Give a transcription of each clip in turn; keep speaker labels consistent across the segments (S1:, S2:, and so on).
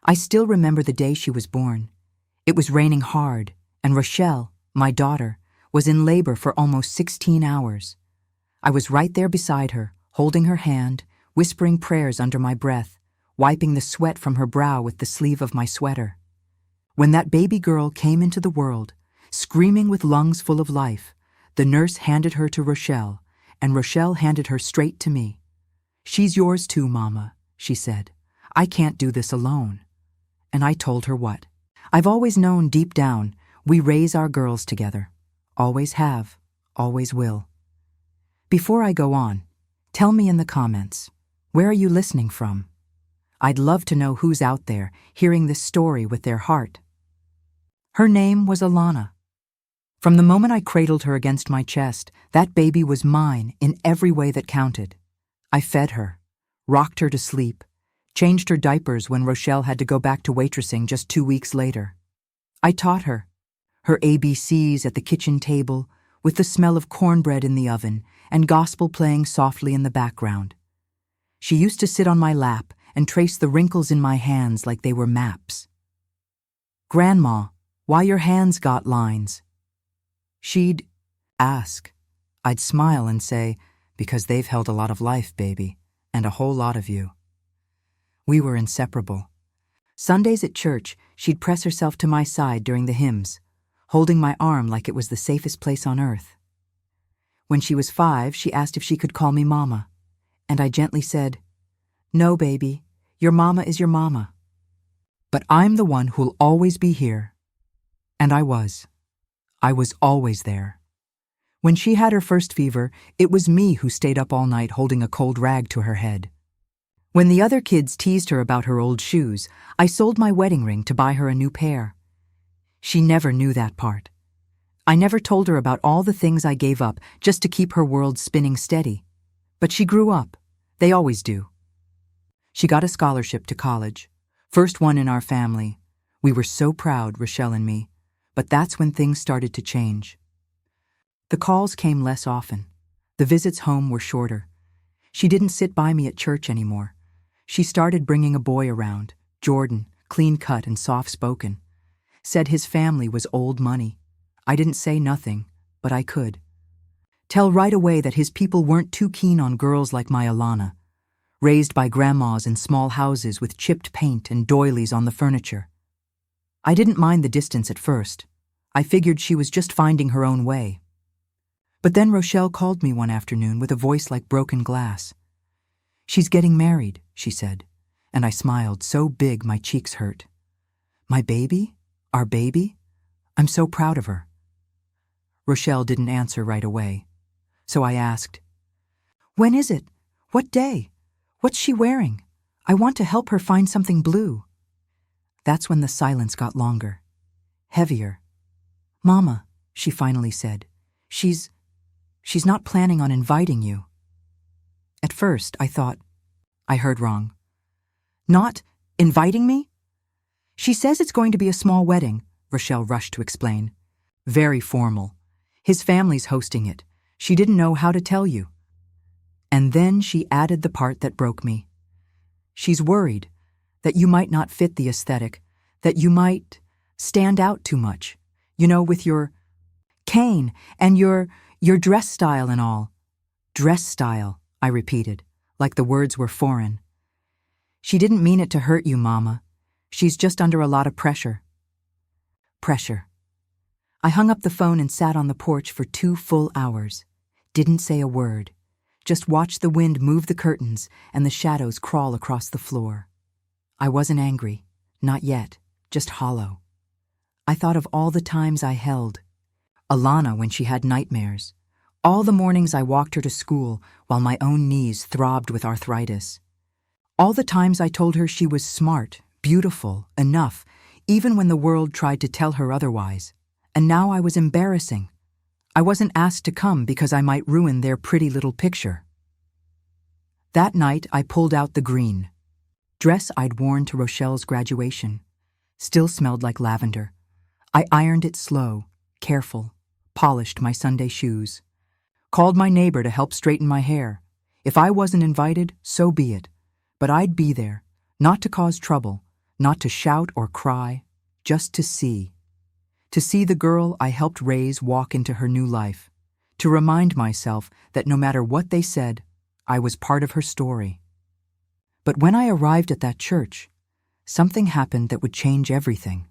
S1: I still remember the day she was born. It was raining hard, and Rochelle, my daughter, was in labor for almost 16 hours. I was right there beside her, holding her hand, whispering prayers under my breath, wiping the sweat from her brow with the sleeve of my sweater. When that baby girl came into the world, screaming with lungs full of life, the nurse handed her to Rochelle, and Rochelle handed her straight to me. "She's yours too, Mama," she said. "I can't do this alone." And I told her what. I've always known deep down we raise our girls together. Always have, always will. Before I go on, tell me in the comments, where are you listening from? I'd love to know who's out there hearing this story with their heart. Her name was Alana. From the moment I cradled her against my chest, that baby was mine in every way that counted. I fed her, rocked her to sleep, changed her diapers when Rochelle had to go back to waitressing just 2 weeks later. I taught her ABCs at the kitchen table, with the smell of cornbread in the oven and gospel playing softly in the background. She used to sit on my lap and trace the wrinkles in my hands like they were maps. "Grandma, why your hands got lines?" She'd ask. I'd smile and say, "Because they've held a lot of life, baby, and a whole lot of you." We were inseparable. Sundays at church, she'd press herself to my side during the hymns, holding my arm like it was the safest place on earth. When she was 5, she asked if she could call me Mama, and I gently said, "No, baby, your mama is your mama. But I'm the one who'll always be here." And I was. I was always there. When she had her first fever, it was me who stayed up all night holding a cold rag to her head. When the other kids teased her about her old shoes, I sold my wedding ring to buy her a new pair. She never knew that part. I never told her about all the things I gave up just to keep her world spinning steady. But she grew up. They always do. She got a scholarship to college. First one in our family. We were so proud, Rochelle and me. But that's when things started to change. The calls came less often. The visits home were shorter. She didn't sit by me at church anymore. She started bringing a boy around, Jordan, clean-cut and soft-spoken. Said his family was old money. I didn't say nothing, but I could. Tell right away that his people weren't too keen on girls like my Alana, raised by grandmas in small houses with chipped paint and doilies on the furniture. I didn't mind the distance at first. I figured she was just finding her own way. But then Rochelle called me one afternoon with a voice like broken glass. "She's getting married," she said, and I smiled so big my cheeks hurt. "My baby? Our baby? I'm so proud of her." Rochelle didn't answer right away, so I asked, "When is it? What day? What's she wearing? I want to help her find something blue." That's when the silence got longer, heavier. "Mama," she finally said, She's not planning on inviting you." At first, I thought, I heard wrong. "Not inviting me?" "She says it's going to be a small wedding," Rochelle rushed to explain. "Very formal. His family's hosting it. She didn't know how to tell you." And then she added the part that broke me. "She's worried that you might not fit the aesthetic, that you might stand out too much, with your cane and your dress style and all." "Dress style," I repeated, like the words were foreign. "She didn't mean it to hurt you, Mama. She's just under a lot of pressure." Pressure. I hung up the phone and sat on the porch for 2 full hours. Didn't say a word. Just watched the wind move the curtains and the shadows crawl across the floor. I wasn't angry. Not yet. Just hollow. I thought of all the times I held Alana when she had nightmares. All the mornings I walked her to school while my own knees throbbed with arthritis. All the times I told her she was smart, beautiful, enough, even when the world tried to tell her otherwise. And now I was embarrassing. I wasn't asked to come because I might ruin their pretty little picture. That night I pulled out the green dress I'd worn to Rochelle's graduation. Still smelled like lavender. I ironed it slow, careful, polished my Sunday shoes. Called my neighbor to help straighten my hair. If I wasn't invited, so be it. But I'd be there, not to cause trouble, Not to shout or cry, just to see. To see the girl I helped raise walk into her new life. To remind myself that no matter what they said, I was part of her story. But when I arrived at that church, something happened that would change everything.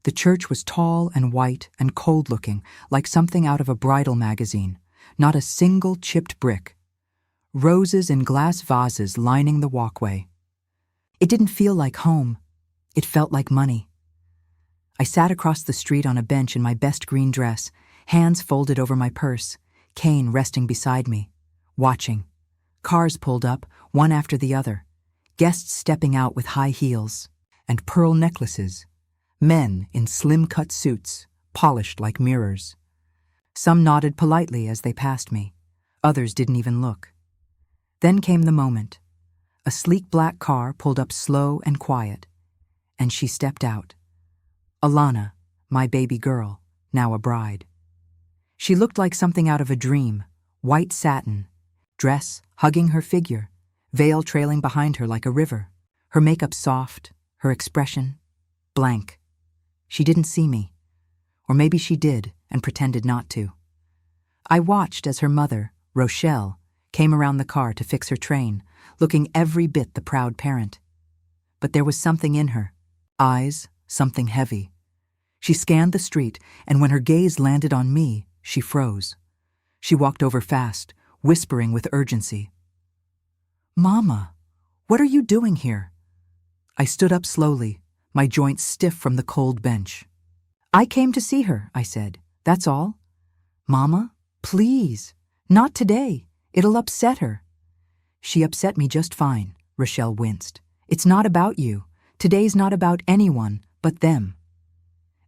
S1: The church was tall and white and cold-looking, like something out of a bridal magazine. Not a single chipped brick. Roses in glass vases lining the walkway. It didn't feel like home. It felt like money. I sat across the street on a bench in my best green dress, hands folded over my purse, Kane resting beside me, watching. Cars pulled up, one after the other, guests stepping out with high heels and pearl necklaces, men in slim-cut suits, polished like mirrors. Some nodded politely as they passed me. Others didn't even look. Then came the moment. A sleek black car pulled up slow and quiet, and she stepped out. Alana, my baby girl, now a bride. She looked like something out of a dream, white satin, dress hugging her figure, veil trailing behind her like a river, her makeup soft, her expression blank. She didn't see me. Or maybe she did and pretended not to. I watched as her mother, Rochelle, came around the car to fix her train, looking every bit the proud parent. But there was something in her. Eyes, something heavy. She scanned the street, and when her gaze landed on me, she froze. She walked over fast, whispering with urgency. "Mama, what are you doing here?" I stood up slowly, my joints stiff from the cold bench. "I came to see her," I said. "That's all." "Mama, please, not today. It'll upset her." "She upset me just fine," Rochelle winced. "It's not about you. Today's not about anyone but them."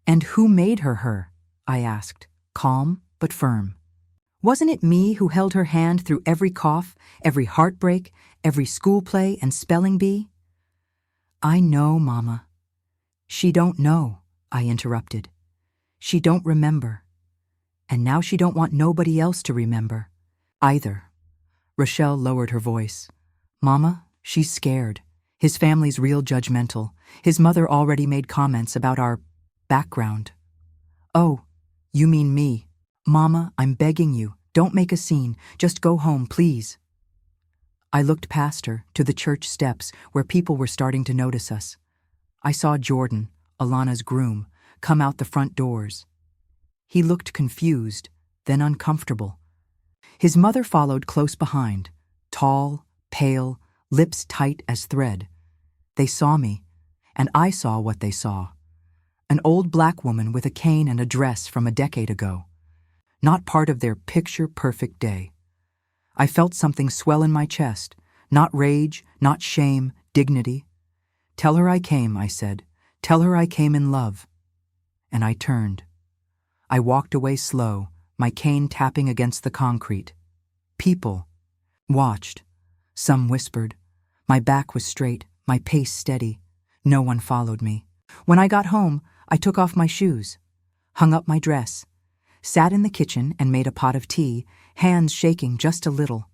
S1: "And who made her her?" I asked, calm but firm. "Wasn't it me who held her hand through every cough, every heartbreak, every school play and spelling bee?" "I know, Mama." "She don't know," I interrupted. "She don't remember. And now she don't want nobody else to remember, either." Rochelle lowered her voice. "Mama, she's scared. His family's real judgmental. His mother already made comments about our background." "Oh, you mean me. Mama, I'm begging you, don't make a scene. Just go home, please." I looked past her to the church steps where people were starting to notice us. I saw Jordan, Alana's groom, come out the front doors. He looked confused, then uncomfortable. His mother followed close behind, tall, pale, lips tight as thread. They saw me, and I saw what they saw. An old black woman with a cane and a dress from a decade ago. Not part of their picture-perfect day. I felt something swell in my chest, not rage, not shame, dignity. "Tell her I came," I said. "Tell her I came in love." And I turned. I walked away slow, my cane tapping against the concrete. People watched. Some whispered. My back was straight, my pace steady. No one followed me. When I got home, I took off my shoes, hung up my dress, sat in the kitchen and made a pot of tea, hands shaking just a little.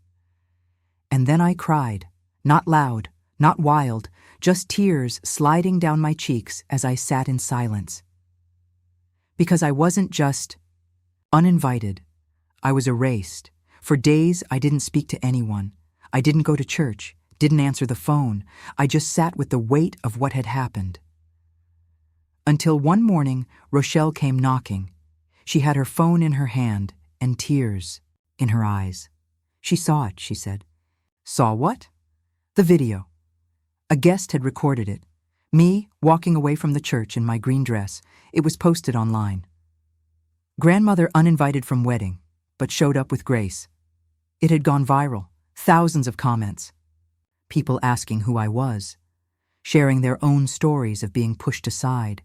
S1: And then I cried, not loud, not wild, just tears sliding down my cheeks as I sat in silence. Because I wasn't just uninvited. I was erased. For days, I didn't speak to anyone. I didn't go to church, didn't answer the phone. I just sat with the weight of what had happened. Until one morning, Rochelle came knocking. She had her phone in her hand and tears in her eyes. She saw it, she said. Saw what? The video. A guest had recorded it. Me walking away from the church in my green dress. It was posted online. Grandmother uninvited from wedding, but showed up with grace. It had gone viral, thousands of comments. People asking who I was, sharing their own stories of being pushed aside.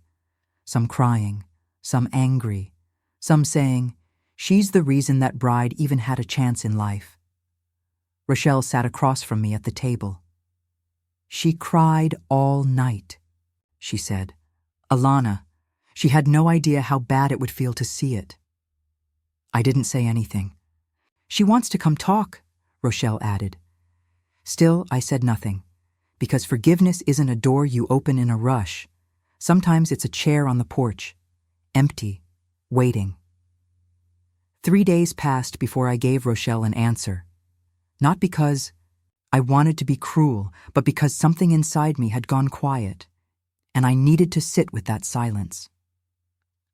S1: Some crying, some angry, some saying, she's the reason that bride even had a chance in life. Rochelle sat across from me at the table. She cried all night, she said. Alana, she had no idea how bad it would feel to see it. I didn't say anything. She wants to come talk, Rochelle added. Still, I said nothing. Because forgiveness isn't a door you open in a rush. Sometimes it's a chair on the porch, empty, waiting. 3 days passed before I gave Rochelle an answer. Not because I wanted to be cruel, but because something inside me had gone quiet, and I needed to sit with that silence.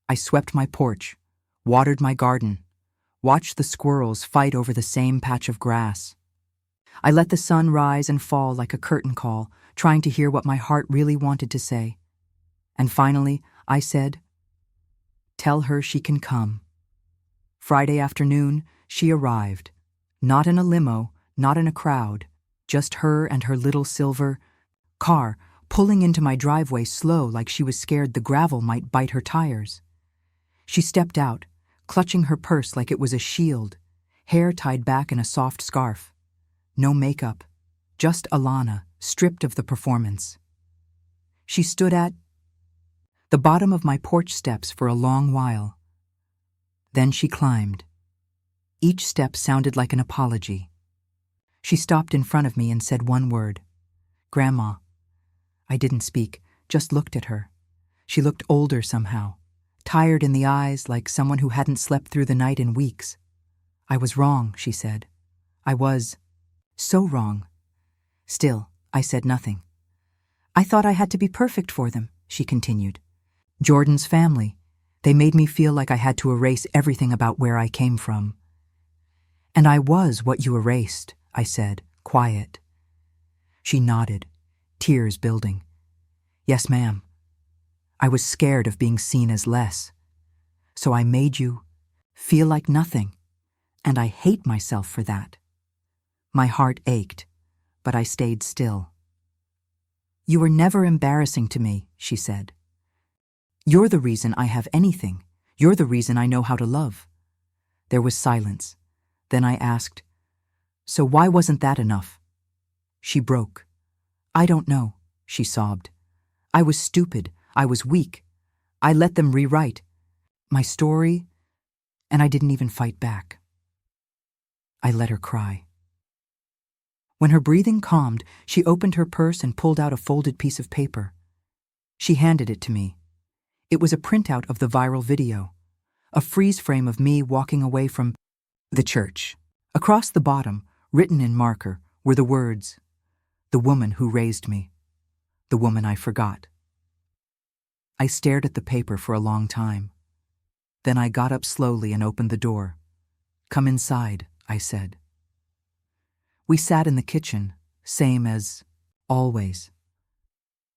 S1: I swept my porch, watered my garden, watched the squirrels fight over the same patch of grass. I let the sun rise and fall like a curtain call, trying to hear what my heart really wanted to say. And finally, I said, "Tell her she can come." Friday afternoon, she arrived. Not in a limo, not in a crowd, just her and her little silver car pulling into my driveway slow like she was scared the gravel might bite her tires. She stepped out, clutching her purse like it was a shield, hair tied back in a soft scarf. No makeup, just Alana, stripped of the performance. She stood at the bottom of my porch steps for a long while. Then she climbed. Each step sounded like an apology. She stopped in front of me and said one word, "Grandma." I didn't speak, just looked at her. She looked older somehow, tired in the eyes like someone who hadn't slept through the night in weeks. "I was wrong," she said. "I was so wrong." Still, I said nothing. "I thought I had to be perfect for them," she continued. "Jordan's family. They made me feel like I had to erase everything about where I came from." "And I was what you erased," I said, quiet. She nodded, tears building. "Yes, ma'am. I was scared of being seen as less. So I made you feel like nothing, and I hate myself for that." My heart ached, but I stayed still. "You were never embarrassing to me," she said. "You're the reason I have anything. You're the reason I know how to love." There was silence. Then I asked, "So why wasn't that enough?" She broke. "I don't know," she sobbed. "I was stupid. I was weak. I let them rewrite my story, and I didn't even fight back." I let her cry. When her breathing calmed, she opened her purse and pulled out a folded piece of paper. She handed it to me. It was a printout of the viral video, a freeze frame of me walking away from the church. Across the bottom, written in marker, were the words, "The woman who raised me, the woman I forgot." I stared at the paper for a long time. Then I got up slowly and opened the door. "Come inside," I said. We sat in the kitchen, same as always.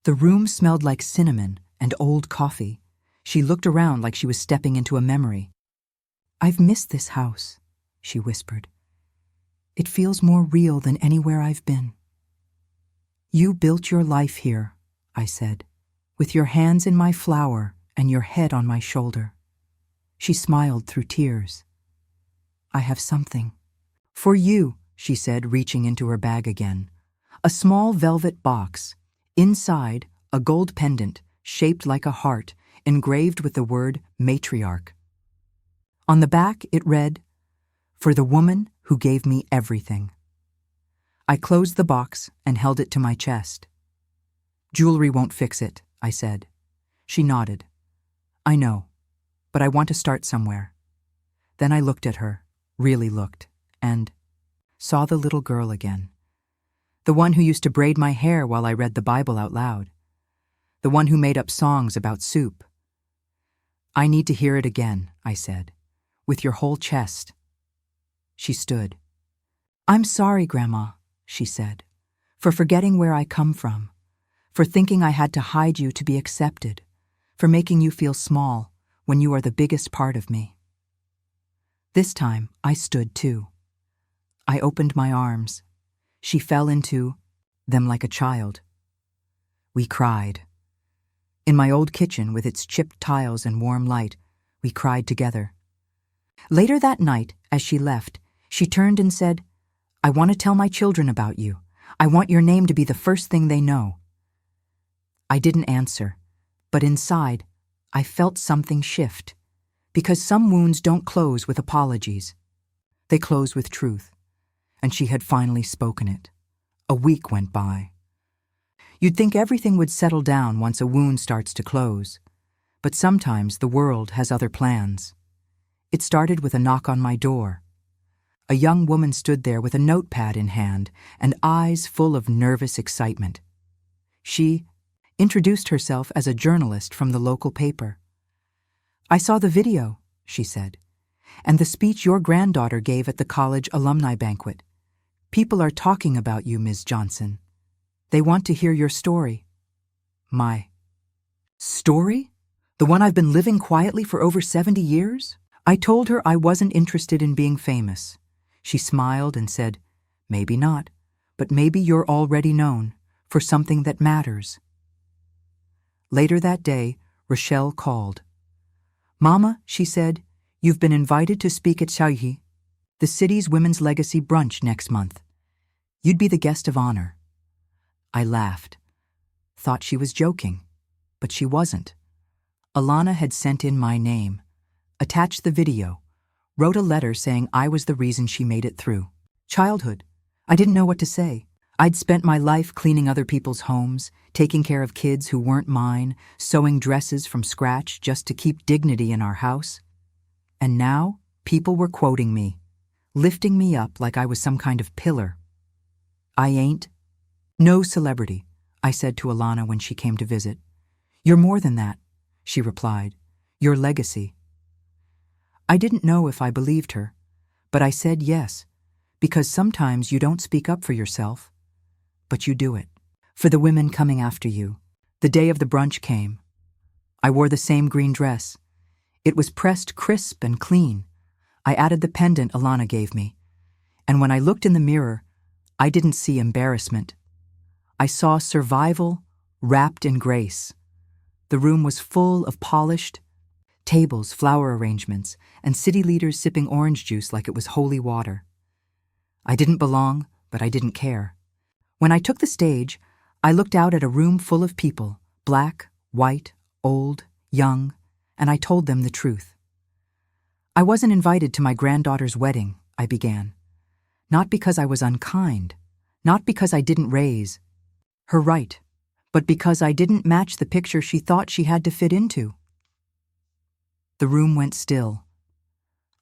S1: The room smelled like cinnamon and old coffee. She looked around like she was stepping into a memory. "I've missed this house," she whispered. "It feels more real than anywhere I've been." "You built your life here," I said, "with your hands in my flower and your head on my shoulder." She smiled through tears. "I have something for you," she said, reaching into her bag again. A small velvet box. Inside, a gold pendant, shaped like a heart, engraved with the word matriarch. On the back, it read, "For the woman who gave me everything." I closed the box and held it to my chest. "Jewelry won't fix it," I said. She nodded. "I know, but I want to start somewhere." Then I looked at her, really looked, and saw the little girl again. The one who used to braid my hair while I read the Bible out loud. The one who made up songs about soup. "I need to hear it again," I said, "with your whole chest." She stood. "I'm sorry, Grandma," she said, "for forgetting where I come from, for thinking I had to hide you to be accepted, for making you feel small when you are the biggest part of me." This time, I stood too. I opened my arms. She fell into them like a child. We cried. In my old kitchen, with its chipped tiles and warm light, we cried together. Later that night, as she left, she turned and said, "I want to tell my children about you. I want your name to be the first thing they know." I didn't answer, but inside, I felt something shift, because some wounds don't close with apologies. They close with truth, and she had finally spoken it. A week went by. You'd think everything would settle down once a wound starts to close. But sometimes the world has other plans. It started with a knock on my door. A young woman stood there with a notepad in hand and eyes full of nervous excitement. She introduced herself as a journalist from the local paper. "I saw the video," she said, "and the speech your granddaughter gave at the college alumni banquet. People are talking about you, Ms. Johnson. They want to hear your story." My story? The one I've been living quietly for over 70 years? I told her I wasn't interested in being famous. She smiled and said, "Maybe not, but maybe you're already known for something that matters." Later that day, Rochelle called. "Mama," she said, "you've been invited to speak at Xiaoyi, the city's Women's Legacy brunch next month. You'd be the guest of honor." I laughed, thought she was joking, but she wasn't. Alana had sent in my name, attached the video, wrote a letter saying I was the reason she made it through. Childhood. I didn't know what to say. I'd spent my life cleaning other people's homes, taking care of kids who weren't mine, sewing dresses from scratch just to keep dignity in our house. And now, people were quoting me, lifting me up like I was some kind of pillar. "I ain't no celebrity," I said to Alana when she came to visit. "You're more than that," she replied. "Your legacy." I didn't know if I believed her, but I said yes, because sometimes you don't speak up for yourself, but you do it. For the women coming after you. The day of the brunch came. I wore the same green dress. It was pressed crisp and clean. I added the pendant Alana gave me. And when I looked in the mirror, I didn't see embarrassment. I saw survival wrapped in grace. The room was full of polished tables, flower arrangements, and city leaders sipping orange juice like it was holy water. I didn't belong, but I didn't care. When I took the stage, I looked out at a room full of people, black, white, old, young, and I told them the truth. "I wasn't invited to my granddaughter's wedding," I began. "Not because I was unkind, not because I didn't raise her right, but because I didn't match the picture she thought she had to fit into." The room went still.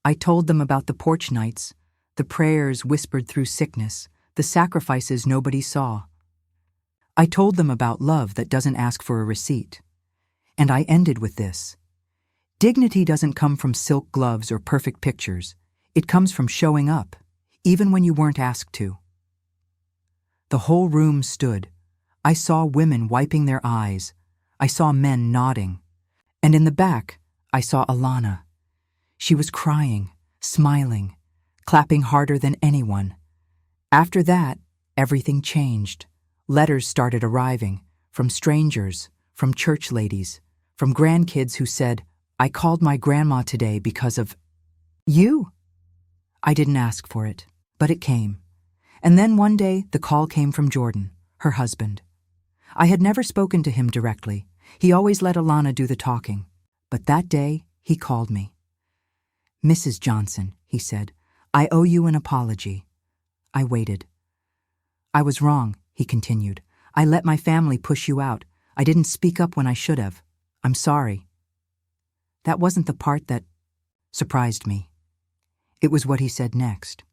S1: I told them about the porch nights, the prayers whispered through sickness, the sacrifices nobody saw. I told them about love that doesn't ask for a receipt. And I ended with this. Dignity doesn't come from silk gloves or perfect pictures. It comes from showing up, even when you weren't asked to. The whole room stood. I saw women wiping their eyes. I saw men nodding. And in the back, I saw Alana. She was crying, smiling, clapping harder than anyone. After that, everything changed. Letters started arriving, from strangers, from church ladies, from grandkids who said, "I called my grandma today because of you." I didn't ask for it, but it came. And then one day, the call came from Jordan, her husband. I had never spoken to him directly. He always let Alana do the talking. But that day, he called me. "Mrs. Johnson," he said, "I owe you an apology." I waited. "I was wrong," he continued. "I let my family push you out. I didn't speak up when I should have. I'm sorry." That wasn't the part that surprised me. It was what he said next.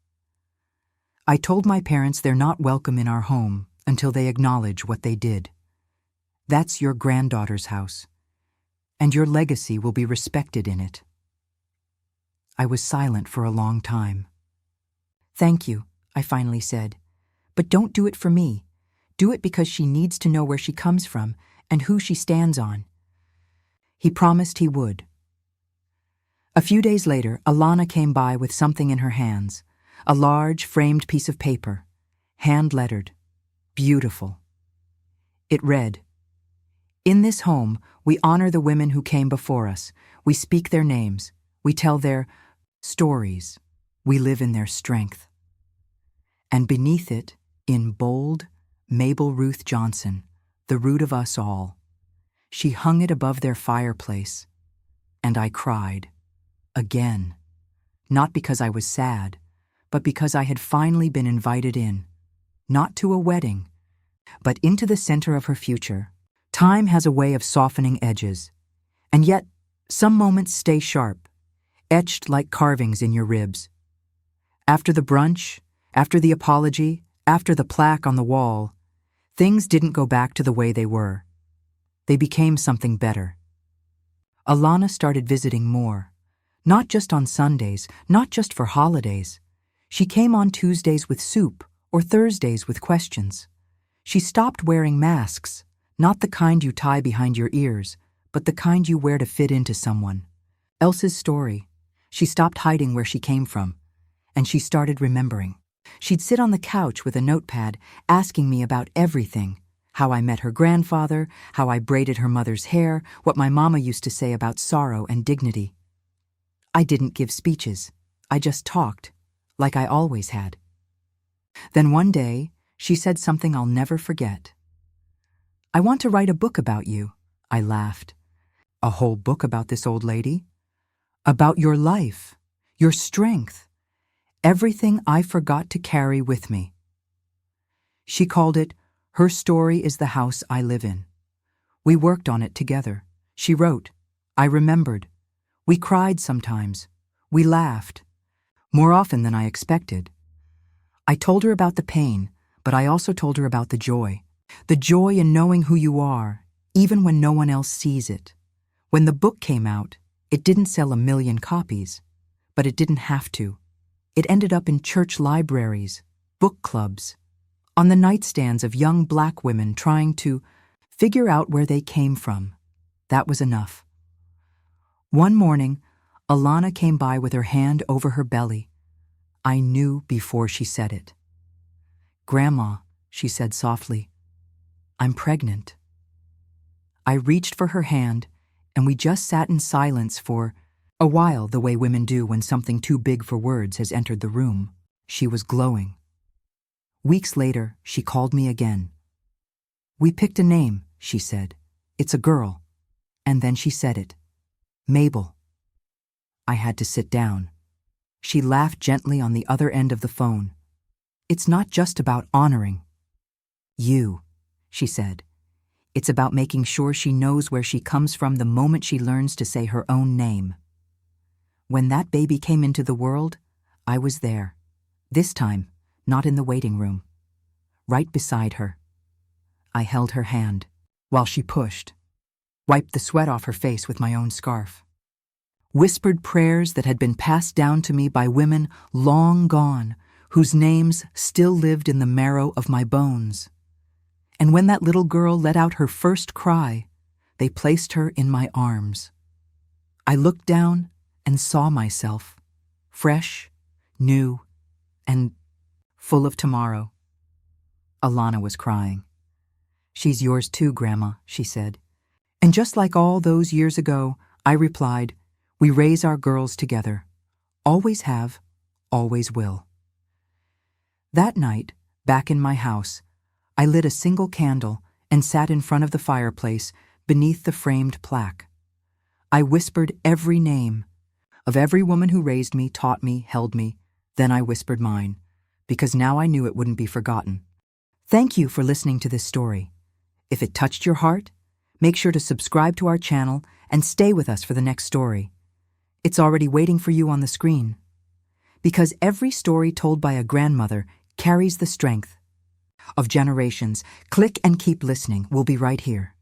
S1: "I told my parents they're not welcome in our home until they acknowledge what they did. That's your granddaughter's house, and your legacy will be respected in it." I was silent for a long time. "Thank you," I finally said, "but don't do it for me. Do it because she needs to know where she comes from and who she stands on." He promised he would. A few days later, Alana came by with something in her hands, a large framed piece of paper, hand-lettered, beautiful. It read, "In this home, we honor the women who came before us. We speak their names. We tell their stories. We live in their strength." And beneath it, in bold, Mabel Ruth Johnson, the root of us all. She hung it above their fireplace, and I cried. Again. Not because I was sad, but because I had finally been invited in. Not to a wedding, but into the center of her future. Time has a way of softening edges, and yet some moments stay sharp, etched like carvings in your ribs. After the brunch, after the apology, after the plaque on the wall, things didn't go back to the way they were. They became something better. Alana started visiting more, not just on Sundays, not just for holidays. She came on Tuesdays with soup or Thursdays with questions. She stopped wearing masks, not the kind you tie behind your ears, but the kind you wear to fit into someone else's story. She stopped hiding where she came from, and she started remembering. She'd sit on the couch with a notepad asking me about everything: how I met her grandfather, how I braided her mother's hair, what my mama used to say about sorrow and dignity. I didn't give speeches. I just talked, like I always had. Then one day, she said something I'll never forget. "I want to write a book about you." I laughed. "A whole book about this old lady? About your life, your strength, everything I forgot to carry with me." She called it "Her Story is the House I Live In." We worked on it together. She wrote. I remembered. We cried sometimes. We laughed. More often than I expected. I told her about the pain, but I also told her about the joy. The joy in knowing who you are, even when no one else sees it. When the book came out, it didn't sell 1 million copies, but it didn't have to. It ended up in church libraries, book clubs, on the nightstands of young black women trying to figure out where they came from. That was enough. One morning, Alana came by with her hand over her belly. I knew before she said it. "Grandma," she said softly, "I'm pregnant." I reached for her hand, and we just sat in silence for a while, the way women do when something too big for words has entered the room. She was glowing. Weeks later, she called me again. "We picked a name," she said. "It's a girl." And then she said it. "Mabel." I had to sit down. She laughed gently on the other end of the phone. "It's not just about honoring you," she said. "It's about making sure she knows where she comes from the moment she learns to say her own name." When that baby came into the world, I was there. This time, not in the waiting room. Right beside her. I held her hand while she pushed, wiped the sweat off her face with my own scarf, whispered prayers that had been passed down to me by women long gone, whose names still lived in the marrow of my bones. And when that little girl let out her first cry, they placed her in my arms. I looked down and saw myself, fresh, new, and full of tomorrow. Alana was crying. "She's yours too, Grandma," she said. And just like all those years ago, I replied, "We raise our girls together. Always have, always will." That night, back in my house, I lit a single candle and sat in front of the fireplace beneath the framed plaque. I whispered every name of every woman who raised me, taught me, held me. Then I whispered mine, because now I knew it wouldn't be forgotten. Thank you for listening to this story. If it touched your heart, make sure to subscribe to our channel and stay with us for the next story. It's already waiting for you on the screen. Because every story told by a grandmother carries the strength of generations. Click and keep listening. We'll be right here.